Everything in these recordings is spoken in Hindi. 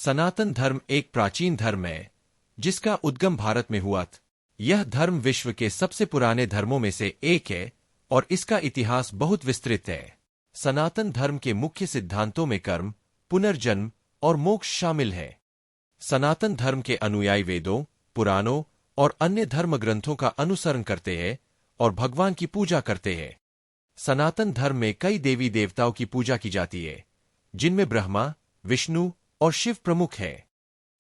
सनातन धर्म एक प्राचीन धर्म है जिसका उद्गम भारत में हुआ था। यह धर्म विश्व के सबसे पुराने धर्मों में से एक है और इसका इतिहास बहुत विस्तृत है। सनातन धर्म के मुख्य सिद्धांतों में कर्म, पुनर्जन्म और मोक्ष शामिल है। सनातन धर्म के अनुयायी वेदों, पुराणों और अन्य धर्म ग्रंथों का अनुसरण करते हैं और भगवान की पूजा करते हैं। सनातन धर्म में कई देवी देवताओं की पूजा की जाती है, जिनमें ब्रह्मा, विष्णु और शिव प्रमुख हैं।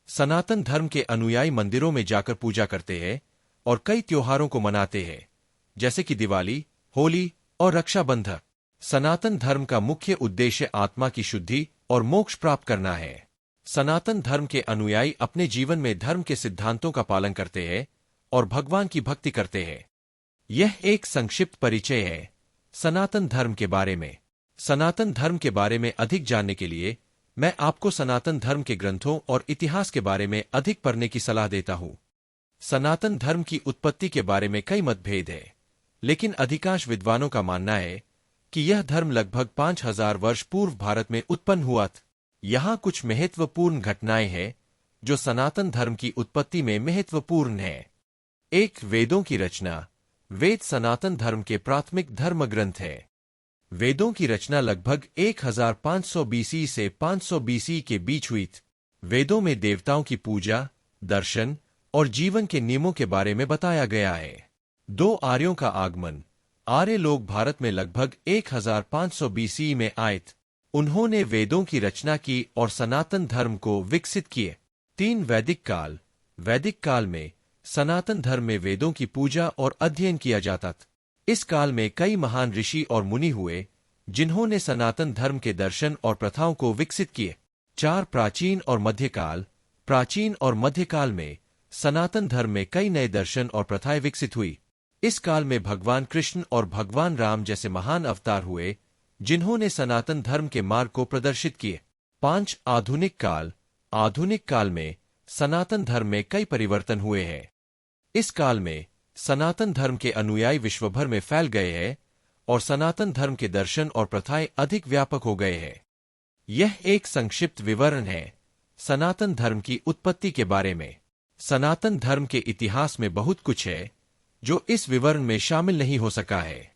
सनातन धर्म के अनुयायी मंदिरों में जाकर पूजा करते हैं और कई त्योहारों को मनाते हैं, जैसे कि दिवाली, होली और रक्षाबंधन। सनातन धर्म का मुख्य उद्देश्य आत्मा की शुद्धि और मोक्ष प्राप्त करना है। सनातन धर्म के अनुयायी अपने जीवन में धर्म के सिद्धांतों का पालन करते हैं और भगवान की भक्ति करते हैं। यह एक संक्षिप्त परिचय है सनातन धर्म के बारे में। सनातन धर्म के बारे में अधिक जानने के लिए मैं आपको सनातन धर्म के ग्रंथों और इतिहास के बारे में अधिक पढ़ने की सलाह देता हूँ। सनातन धर्म की उत्पत्ति के बारे में कई मतभेद है, लेकिन अधिकांश विद्वानों का मानना है कि यह धर्म लगभग 5000 वर्ष पूर्व भारत में उत्पन्न हुआ था। यहाँ कुछ महत्वपूर्ण घटनाएं हैं जो सनातन धर्म की उत्पत्ति में महत्वपूर्ण है। 1. वेदों की रचना। वेद सनातन धर्म के प्राथमिक धर्म ग्रंथ है। वेदों की रचना लगभग 1500 बीसी से 500 बीसी के बीच हुई थी। वेदों में देवताओं की पूजा, दर्शन और जीवन के नियमों के बारे में बताया गया है। 2. आर्यों का आगमन। आर्य लोग भारत में लगभग 1500 बीसी में आए थे। उन्होंने वेदों की रचना की और सनातन धर्म को विकसित किए। 3. वैदिक काल। वैदिक काल में सनातन धर्म में वेदों की पूजा और अध्ययन किया जाता था। इस काल में कई महान ऋषि और मुनि हुए जिन्होंने सनातन धर्म के दर्शन और प्रथाओं को विकसित किए। 4. प्राचीन और मध्यकाल। प्राचीन और मध्यकाल में सनातन धर्म में कई नए दर्शन और प्रथाएं विकसित हुई। इस काल में भगवान कृष्ण और भगवान राम जैसे महान अवतार हुए जिन्होंने सनातन धर्म के मार्ग को प्रदर्शित किए। 5. आधुनिक काल। आधुनिक काल में सनातन धर्म में कई परिवर्तन हुए हैं। इस काल में सनातन धर्म के अनुयायी विश्वभर में फैल गए हैं और सनातन धर्म के दर्शन और प्रथाएं अधिक व्यापक हो गए हैं। यह एक संक्षिप्त विवरण है सनातन धर्म की उत्पत्ति के बारे में। सनातन धर्म के इतिहास में बहुत कुछ है जो इस विवरण में शामिल नहीं हो सका है।